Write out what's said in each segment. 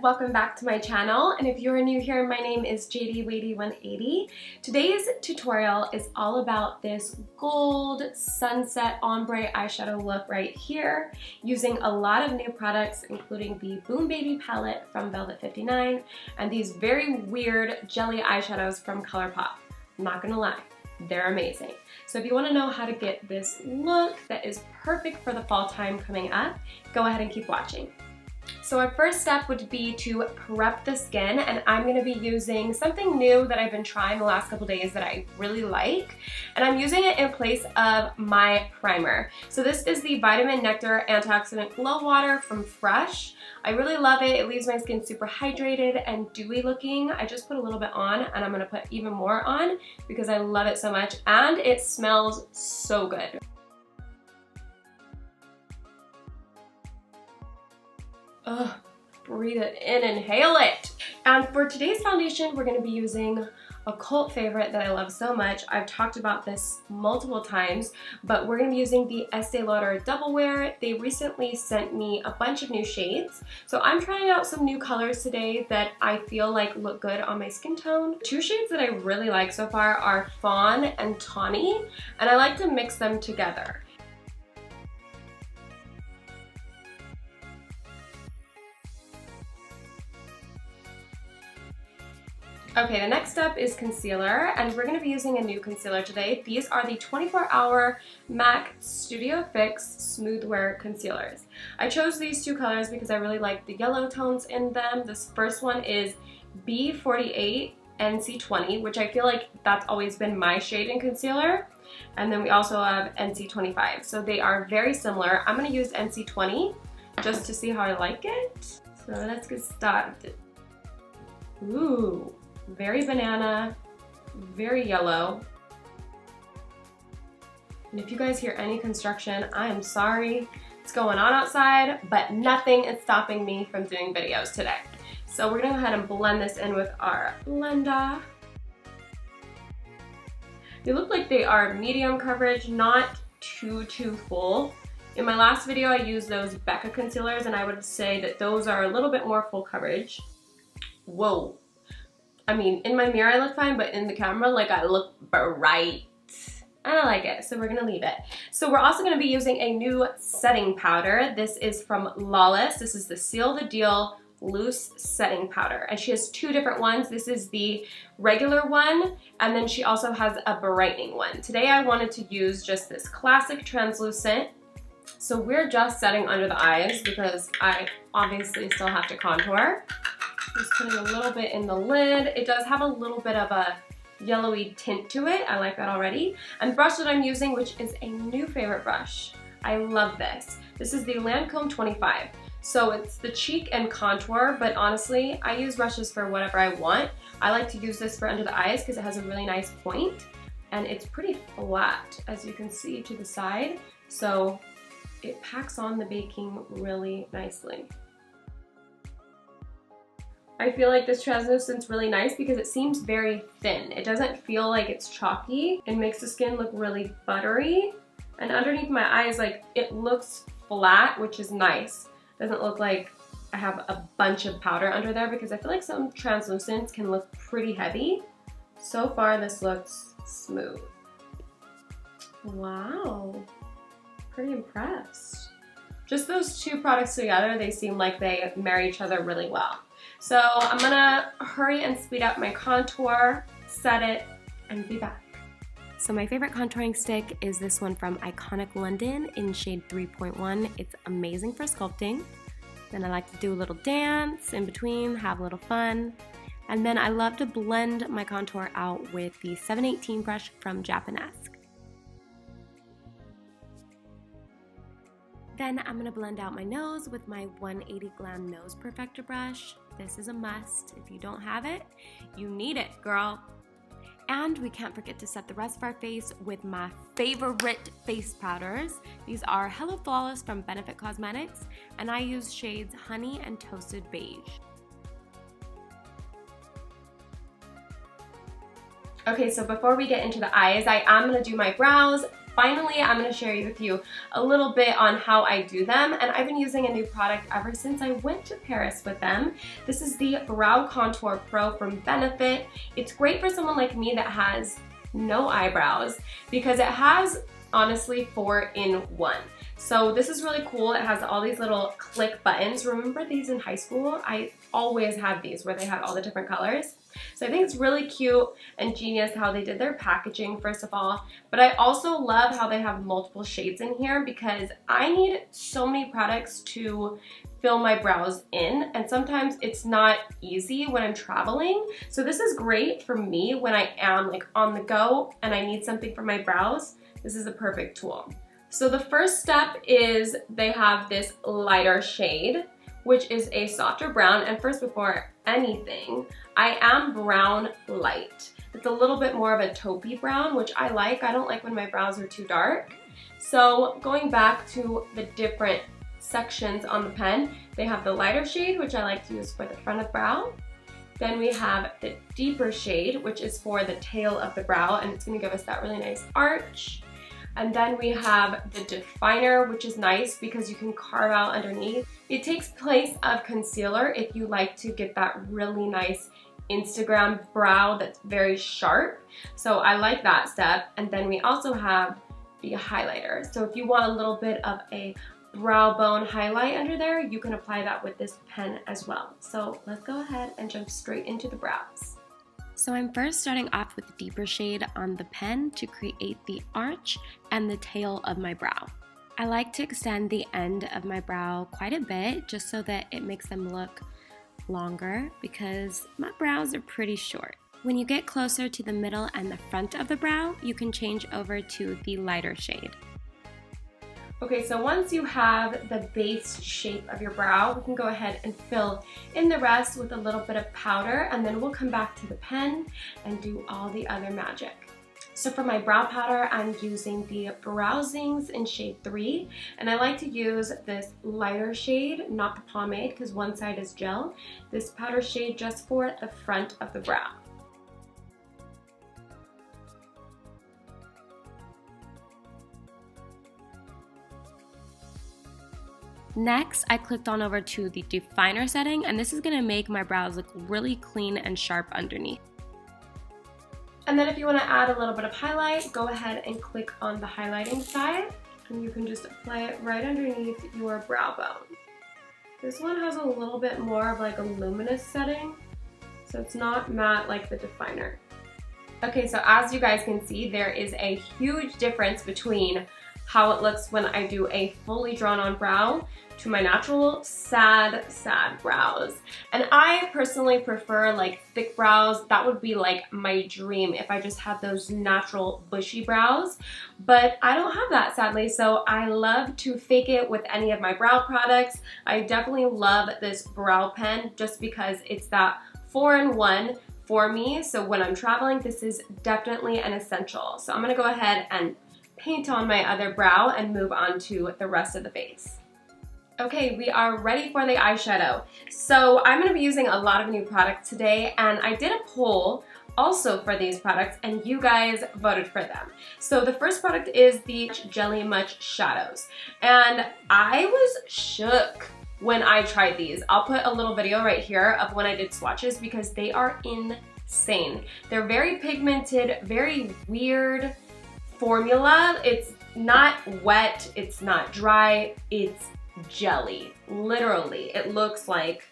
welcome back to my channel, and if you're new here, my name is Jadeywadey180. Today's tutorial is all about this gold sunset ombre eyeshadow look right here, using a lot of new products including the Boom Baby palette from Velvet 59 and these very weird jelly eyeshadows from ColourPop. I'm not gonna lie, they're amazing. So if you want to know how to get this look that is perfect for the fall time coming up, go ahead and keep watching. So our first step would be to prep the skin, and I'm going to be using something new that I've been trying the last couple days that I really like, and I'm using it in place of my primer. So this is the Vitamin Nectar Antioxidant Glow Water from Fresh. I really love it. It leaves my skin super hydrated and dewy looking. I just put a little bit on, and I'm going to put even more on because I love it so much, and it smells so good. Ugh, breathe it in, inhale it. And for today's foundation, we're going to be using a cult favorite that I love so much. I've talked about this multiple times, but we're going to be using the Estee Lauder Double Wear. They recently sent me a bunch of new shades, so I'm trying out some new colors today that I feel like look good on my skin tone. Two shades that I really like so far are Fawn and Tawny, and I like to mix them together. Okay, the next step is concealer, and we're going to be using a new concealer today. These are the 24-hour MAC Studio Fix Smooth Wear Concealers. I chose these two colors because I really like the yellow tones in them. This first one is B48 NC20, which I feel like that's always been my shade in concealer. And then we also have NC25, so they are very similar. I'm going to use NC20 just to see how I like it. So let's get started. Ooh. Very banana, very yellow. And if you guys hear any construction, I am sorry. It's going on outside, but nothing is stopping me from doing videos today. So we're gonna go ahead and blend this in with our blender. They look like they are medium coverage, not too full. In my last video, I used those Becca concealers, and I would say that those are a little bit more full coverage. Whoa. I mean, in my mirror I look fine, but in the camera, like, I look bright. I don't like it, so we're gonna leave it. So we're also gonna be using a new setting powder. This is from Lawless. This is the Seal the Deal Loose Setting Powder. And she has two different ones. This is the regular one, and then she also has a brightening one. Today I wanted to use just this classic translucent. So we're just setting under the eyes because I obviously still have to contour. Just putting a little bit in the lid. It does have a little bit of a yellowy tint to it. I like that already. And the brush that I'm using, which is a new favorite brush. I love this. This is the Lancome 25. So it's the cheek and contour, but honestly, I use brushes for whatever I want. I like to use this for under the eyes because it has a really nice point, and it's pretty flat, as you can see to the side. So it packs on the baking really nicely. I feel like this translucent's really nice because it seems very thin. It doesn't feel like it's chalky. It makes the skin look really buttery. And underneath my eyes, like, it looks flat, which is nice. It doesn't look like I have a bunch of powder under there because I feel like some translucents can look pretty heavy. So far, this looks smooth. Wow, pretty impressed. Just those two products together, they seem like they marry each other really well. So I'm gonna hurry and speed up my contour, set it, and be back. So my favorite contouring stick is this one from Iconic London in shade 3.1. It's amazing for sculpting. Then I like to do a little dance in between, have a little fun. And then I love to blend my contour out with the 718 brush from Japanesque. Then I'm going to blend out my nose with my 180 Glam Nose Perfector brush. This is a must. If you don't have it, you need it, girl. And we can't forget to set the rest of our face with my favorite face powders. These are Hello Flawless from Benefit Cosmetics, and I use shades Honey and Toasted Beige. Okay, so before we get into the eyes, I am going to do my brows finally, I'm going to share with you a little bit on how I do them, and I've been using a new product ever since I went to Paris with them. This is the Brow Contour Pro from Benefit. It's great for someone like me that has no eyebrows because it has, honestly, 4-in-1. So this is really cool. It has all these little click buttons. Remember these in high school? I always had these where they had all the different colors. So I think it's really cute and genius how they did their packaging, first of all. But I also love how they have multiple shades in here because I need so many products to fill my brows in, and sometimes it's not easy when I'm traveling. So this is great for me when I am like on the go and I need something for my brows. This is a perfect tool. So the first step is they have this lighter shade, which is a softer brown. And first, before anything, I am brown light. It's a little bit more of a taupey brown, which I like. I don't like when my brows are too dark. So going back to the different sections on the pen, they have the lighter shade, which I like to use for the front of brow. Then we have the deeper shade, which is for the tail of the brow, and it's gonna give us that really nice arch. And then we have the definer, which is nice because you can carve out underneath. It takes place of concealer if you like to get that really nice Instagram brow that's very sharp. So I like that step. And then we also have the highlighter. So if you want a little bit of a brow bone highlight under there, you can apply that with this pen as well. So let's go ahead and jump straight into the brows. So I'm first starting off with the deeper shade on the pen to create the arch and the tail of my brow. I like to extend the end of my brow quite a bit just so that it makes them look longer because my brows are pretty short. When you get closer to the middle and the front of the brow, you can change over to the lighter shade. Okay, so once you have the base shape of your brow, we can go ahead and fill in the rest with a little bit of powder, and then we'll come back to the pen and do all the other magic. So for my brow powder, I'm using the Brow Zings in shade 3, and I like to use this lighter shade, not the pomade, because one side is gel. This powder shade just for the front of the brow. Next, I clicked on over to the definer setting, and this is going to make my brows look really clean and sharp underneath. And then if you want to add a little bit of highlight, go ahead and click on the highlighting side, and you can just apply it right underneath your brow bone. This one has a little bit more of like a luminous setting, so it's not matte like the definer. Okay, so as you guys can see, there is a huge difference between how it looks when I do a fully drawn on brow to my natural sad brows. And I personally prefer like thick brows. That would be like my dream if I just had those natural bushy brows, but I don't have that, sadly, so I love to fake it with any of my brow products. I definitely love this brow pen just because it's that 4-in-1 for me, so when I'm traveling, this is definitely an essential. So I'm gonna go ahead and paint on my other brow and move on to the rest of the face. Okay, we are ready for the eyeshadow. So I'm going to be using a lot of new products today, and I did a poll also for these products, and you guys voted for them. So the first product is the Jelly Much Shadows, and I was shook when I tried these. I'll put a little video right here of when I did swatches because they are insane. They're very pigmented, very weird formula. It's not wet, it's not dry, it's jelly. Literally, it looks like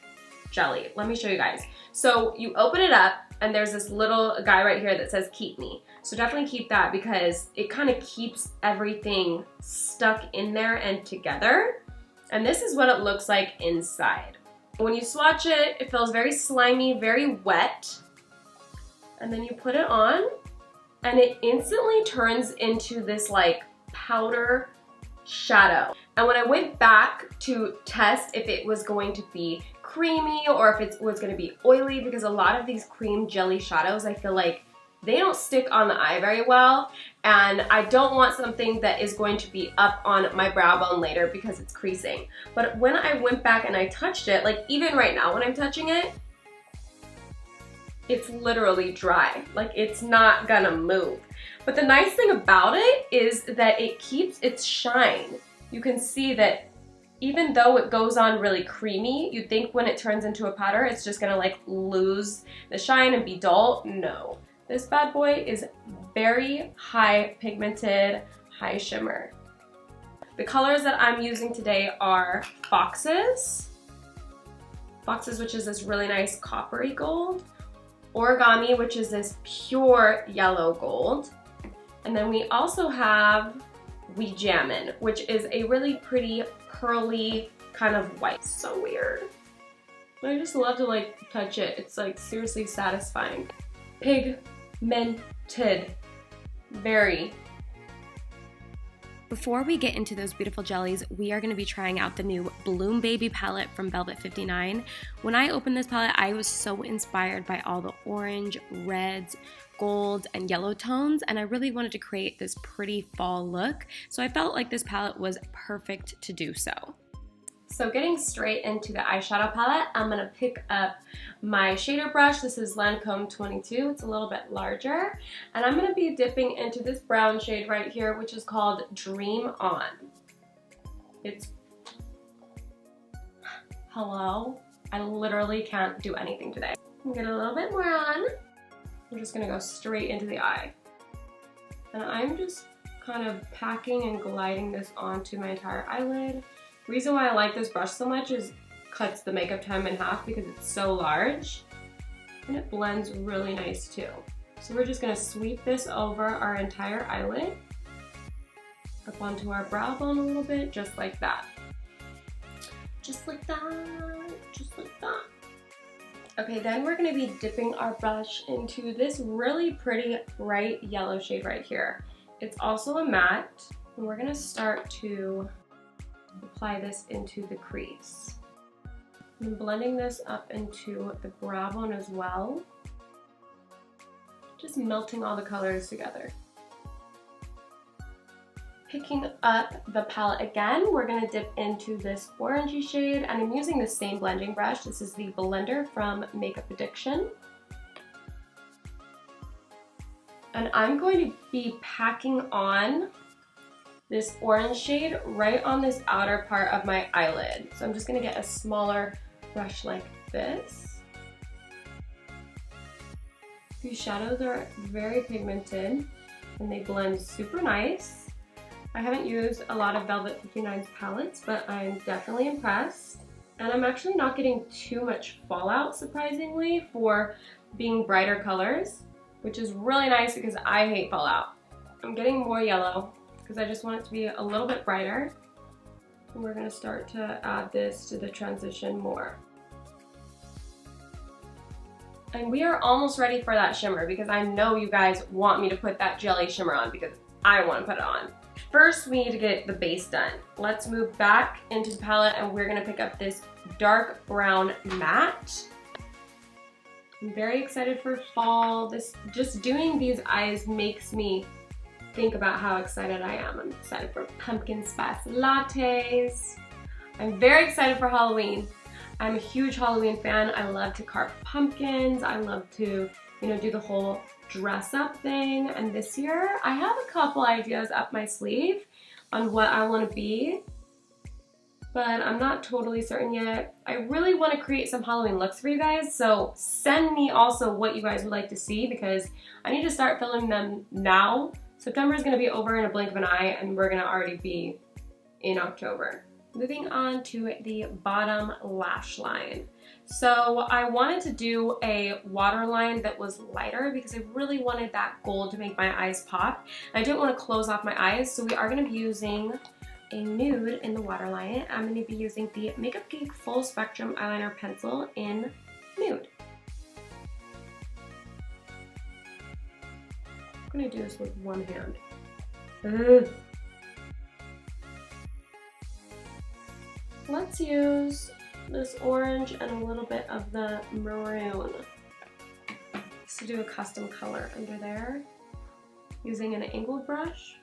jelly. Let me show you guys. So you open it up and there's this little guy right here that says keep me. So definitely keep that because it kind of keeps everything stuck in there and together. And this is what it looks like inside. When you swatch it, it feels very slimy, very wet. And then you put it on and it instantly turns into this like powder shadow. And when I went back to test if it was going to be creamy or if it was going to be oily, because a lot of these cream jelly shadows, I feel like they don't stick on the eye very well, and I don't want something that is going to be up on my brow bone later because it's creasing. But when I went back and I touched it, like even right now when I'm touching it, it's literally dry. Like, it's not gonna move. But the nice thing about it is that it keeps its shine. You can see that even though it goes on really creamy, you'd think when it turns into a powder, it's just gonna like lose the shine and be dull. No. This bad boy is very high pigmented, high shimmer. The colors that I'm using today are Foxes, which is this really nice coppery gold, Origami, which is this pure yellow gold, and then we also have Jammin, which is a really pretty pearly kind of white. So weird. I just love to like touch it. It's like seriously satisfying. Pigmented. Very. Before we get into those beautiful jellies, we are going to be trying out the new Bloom Baby palette from Velvet 59. When I opened this palette, I was so inspired by all the orange, reds, gold, and yellow tones, and I really wanted to create this pretty fall look, so I felt like this palette was perfect to do so. So getting straight into the eyeshadow palette, I'm going to pick up my shader brush. This is Lancome 22. It's a little bit larger. And I'm going to be dipping into this brown shade right here, which is called Dream On. It's... Hello? I literally can't do anything today. I'm going to get a little bit more on. I'm just going to go straight into the eye. And I'm just kind of packing and gliding this onto my entire eyelid. The reason why I like this brush so much is it cuts the makeup time in half because it's so large, and it blends really nice too. So we're just going to sweep this over our entire eyelid, up onto our brow bone a little bit, just like that. Just like that, just like that. Okay, then we're going to be dipping our brush into this really pretty bright yellow shade right here. It's also a matte, and we're going to start to apply this into the crease. I'm blending this up into the brow bone as well. Just melting all the colors together. Picking up the palette again, we're going to dip into this orangey shade, and I'm using the same blending brush. This is the Blender from Makeup Addiction. And I'm going to be packing on this orange shade right on this outer part of my eyelid. So I'm just gonna get a smaller brush like this. These shadows are very pigmented and they blend super nice. I haven't used a lot of Velvet 59's palettes, but I'm definitely impressed. And I'm actually not getting too much fallout, surprisingly, for being brighter colors, which is really nice because I hate fallout. I'm getting more yellow, because I just want it to be a little bit brighter. And we're going to start to add this to the transition more. And we are almost ready for that shimmer because I know you guys want me to put that jelly shimmer on because I want to put it on. First, we need to get the base done. Let's move back into the palette and we're going to pick up this dark brown matte. I'm very excited for fall. Just doing these eyes makes me think about how excited I am. I'm excited for pumpkin spice lattes. I'm very excited for Halloween. I'm a huge Halloween fan. I love to carve pumpkins. I love to, do the whole dress up thing. And this year, I have a couple ideas up my sleeve on what I want to be, but I'm not totally certain yet. I really want to create some Halloween looks for you guys, so send me also what you guys would like to see because I need to start filming them now. September is going to be over in a blink of an eye and we're going to already be in October. Moving on to the bottom lash line. So I wanted to do a waterline that was lighter because I really wanted that gold to make my eyes pop. I didn't want to close off my eyes, so we are going to be using a nude in the waterline. I'm going to be using the Makeup Geek Full Spectrum Eyeliner Pencil in nude. I'm going to do this with one hand. Let's use this orange and a little bit of the maroon just to do a custom color under there using an angled brush.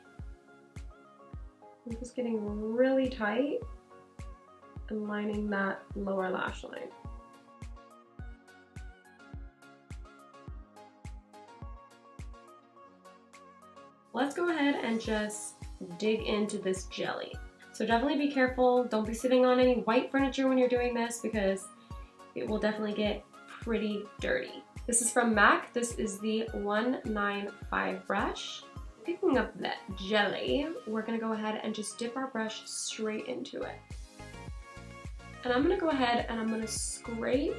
I'm just getting really tight and lining that lower lash line. let's go ahead and just dig into this jelly. So definitely be careful. Don't be sitting on any white furniture when you're doing this because it will definitely get pretty dirty. This is from MAC. This is the 195 brush. Picking up that jelly, we're gonna go ahead and just dip our brush straight into it. And I'm gonna go ahead and I'm gonna scrape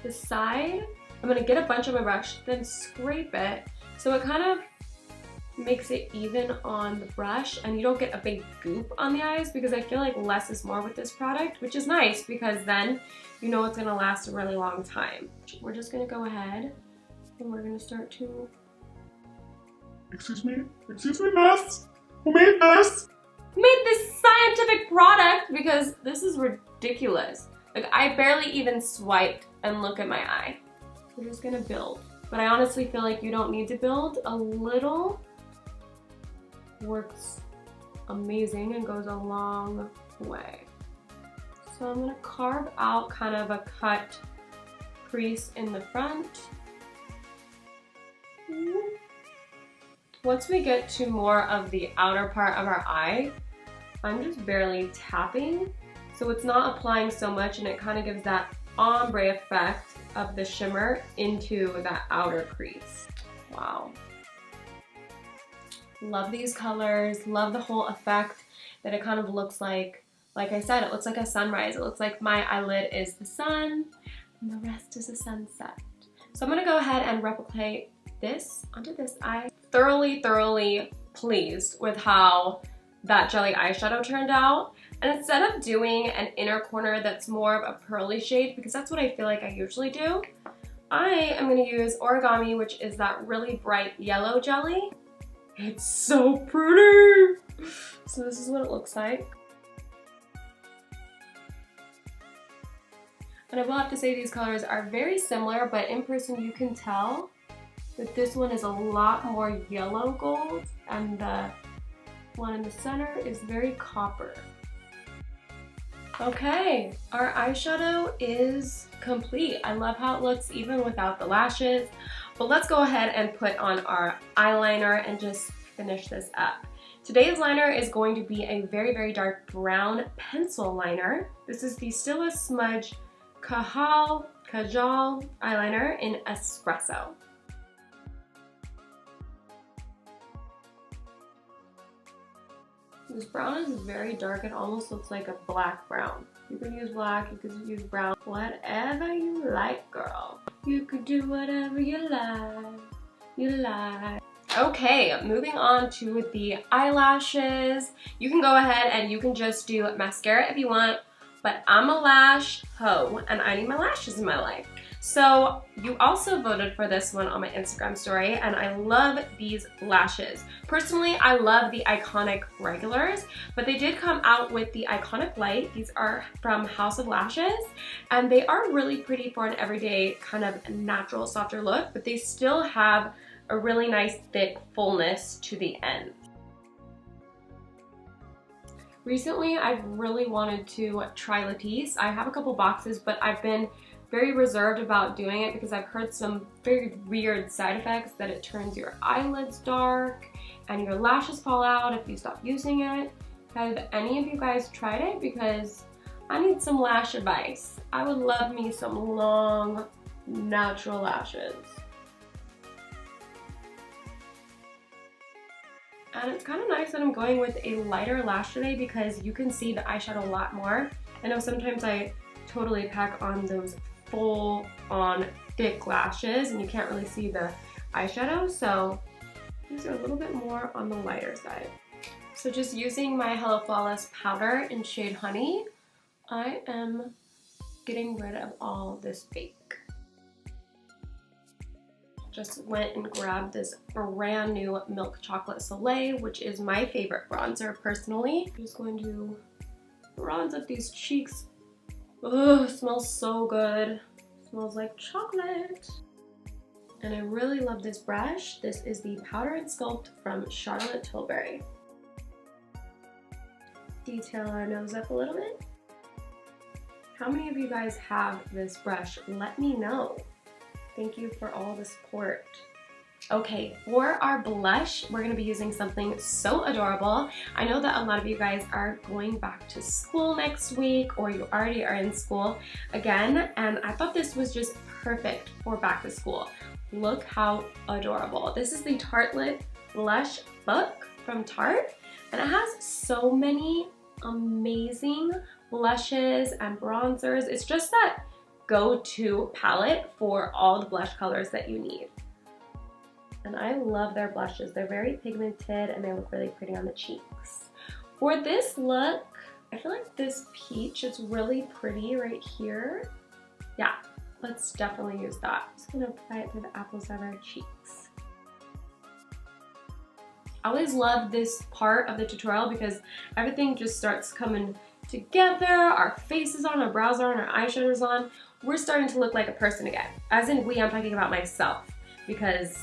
the side. I'm gonna get a bunch on my brush, then scrape it so it kind of makes it even on the brush and you don't get a big goop on the eyes, because I feel like less is more with this product, which is nice because then you know it's gonna last a really long time. We're just gonna go ahead and we're gonna start to... Excuse me, miss? Who made this? Who made this scientific product? Because this is ridiculous. Like, I barely even swiped and look at my eye. We're just gonna build. But I honestly feel like you don't need to build. A little works amazing and goes a long way. So I'm gonna carve out kind of a cut crease in the front. Once we get to more of the outer part of our eye, I'm just barely tapping, so it's not applying so much and it kind of gives that ombre effect of the shimmer into that outer crease. Wow. Love these colors, love the whole effect that it kind of looks like I said, it looks like a sunrise. It looks like my eyelid is the sun and the rest is a sunset. So I'm gonna go ahead and replicate this onto this eye. Thoroughly pleased with how that jelly eyeshadow turned out. And instead of doing an inner corner that's more of a pearly shade, because that's what I feel like I usually do, I am gonna use Origami, which is that really bright yellow jelly. It's so pretty! So this is what it looks like. And I will have to say these colors are very similar, but in person you can tell that this one is a lot more yellow gold and the one in the center is very copper. Okay, our eyeshadow is complete. I love how it looks even without the lashes, but let's go ahead and put on our eyeliner and just finish this up. Today's liner is going to be a very dark brown pencil liner. This is the Stila Smudge Kajal eyeliner in Espresso. This brown is very dark. It almost looks like a black brown. You could use black, you could use brown, whatever you like, girl. You could do whatever you like. Okay, moving on to the eyelashes. You can go ahead and you can just do mascara if you want, but I'm a lash hoe and I need my lashes in my life. So you also voted for this one on my Instagram story, and I love these lashes. Personally, I love the Iconic regulars, but they did come out with the Iconic Light. These are from House of Lashes, and they are really pretty for an everyday kind of natural, softer look, but they still have a really nice thick fullness to the end. Recently, I've really wanted to try Latisse. I have a couple boxes, but I've been very reserved about doing it because I've heard some very weird side effects, that it turns your eyelids dark and your lashes fall out if you stop using it. Have any of you guys tried it? Because I need some lash advice. I would love me some long, natural lashes. And it's kind of nice that I'm going with a lighter lash today because you can see the eyeshadow a lot more. I know sometimes I totally pack on those full on thick lashes and you can't really see the eyeshadow, so these are a little bit more on the lighter side. So just using my Hello Flawless powder in shade Honey, I am getting rid of all this fake. Just went and grabbed this brand new Milk Chocolate Soleil, which is my favorite bronzer personally. I'm just going to bronze up these cheeks. Ugh, smells so good. Smells like chocolate. And I really love this brush. This is the Powder and Sculpt from Charlotte Tilbury. Detail our nose up a little bit. How many of you guys have this brush? Let me know. Thank you for all the support. Okay, for our blush, we're gonna be using something so adorable. I know that a lot of you guys are going back to school next week, or you already are in school again, and I thought this was just perfect for back to school. Look how adorable. This is the Tartelette Blush Book from Tarte, and it has so many amazing blushes and bronzers. It's just that go-to palette for all the blush colors that you need. And I love their blushes. They're very pigmented and they look really pretty on the cheeks. For this look, I feel like this peach is really pretty right here. Yeah, let's definitely use that. I'm just gonna apply it to the apples of our cheeks. I always love this part of the tutorial because everything just starts coming together. Our face is on, our brows are on, our eyeshadows on. We're starting to look like a person again. As in we, I'm talking about myself, because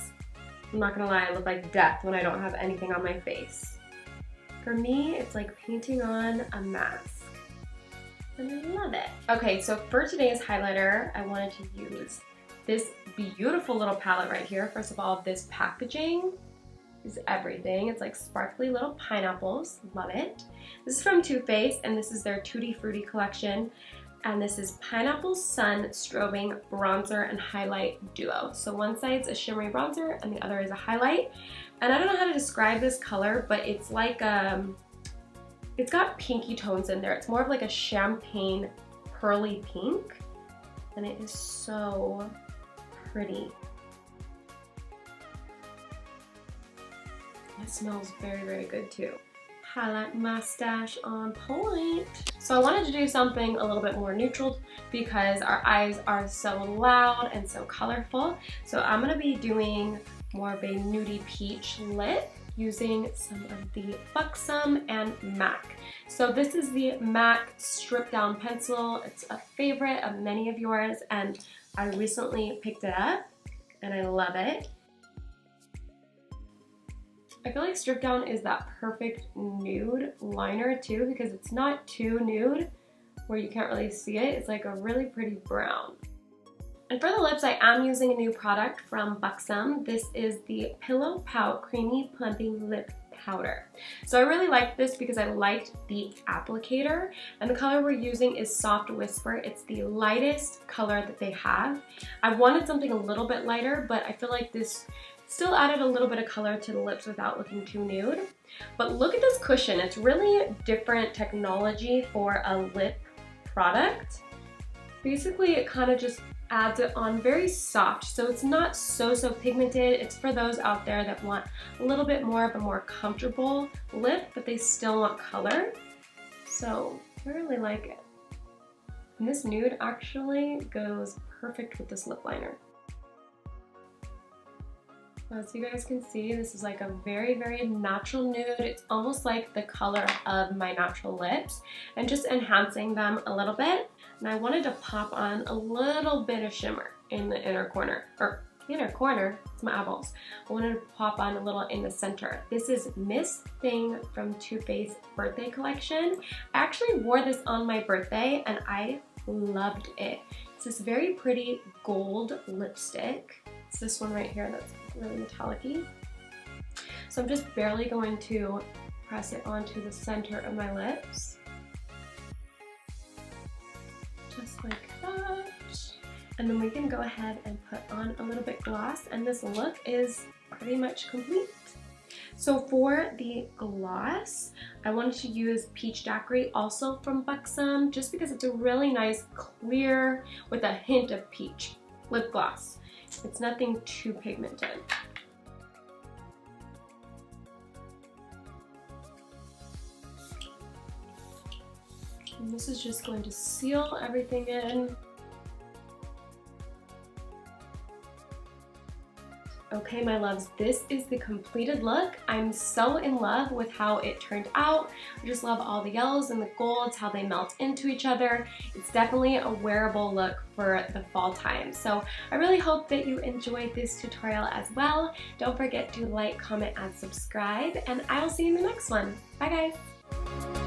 I'm not gonna lie, I look like death when I don't have anything on my face. For me, it's like painting on a mask. And I love it. Okay, so for today's highlighter, I wanted to use this beautiful little palette right here. First of all, this packaging is everything. It's like sparkly little pineapples. Love it. This is from Too Faced, and this is their Tutti Frutti collection. And this is Pineapple Sun Strobing Bronzer and Highlight Duo. So one side's a shimmery bronzer and the other is a highlight. And I don't know how to describe this color, but it's like, it's got pinky tones in there. It's more of like a champagne pearly pink. And it is so pretty. It smells very, very good too. Highlight mustache on point. So I wanted to do something a little bit more neutral because our eyes are so loud and so colorful. So I'm gonna be doing more of a nudie peach lip using some of the Buxom and MAC. So this is the MAC Strip Down Pencil. It's a favorite of many of yours and I recently picked it up and I love it. I feel like Strip Down is that perfect nude liner too because it's not too nude where you can't really see it. It's like a really pretty brown. And for the lips, I am using a new product from Buxom. This is the Pillow Pout Creamy Plumping Lip Powder. So I really liked this because I liked the applicator, and the color we're using is Soft Whisper. It's the lightest color that they have. I wanted something a little bit lighter, but I feel like this still added a little bit of color to the lips without looking too nude. But look at this cushion. It's really different technology for a lip product. Basically, it kind of just adds it on very soft. So it's not so pigmented. It's for those out there that want a little bit more of a more comfortable lip, but they still want color. So I really like it. And this nude actually goes perfect with this lip liner. As you guys can see, this is like a very, very natural nude. It's almost like the color of my natural lips and just enhancing them a little bit. And I wanted to pop on a little bit of shimmer in the inner corner, or inner corner, it's my eyeballs. I wanted to pop on a little in the center. This is Miss Thing from Too Faced birthday collection. I actually wore this on my birthday and I loved it. It's this very pretty gold lipstick. It's this one right here that's really metallic-y. So I'm just barely going to press it onto the center of my lips. Just like that. And then we can go ahead and put on a little bit gloss, and this look is pretty much complete. So for the gloss, I wanted to use Peach Daiquiri, also from Buxom, just because it's a really nice clear with a hint of peach lip gloss. It's nothing too pigmented. And this is just going to seal everything in. Okay, my loves, this is the completed look. I'm so in love with how it turned out. I just love all the yellows and the golds, how they melt into each other. It's definitely a wearable look for the fall time. So I really hope that you enjoyed this tutorial as well. Don't forget to like, comment, and subscribe, and I will see you in the next one. Bye guys.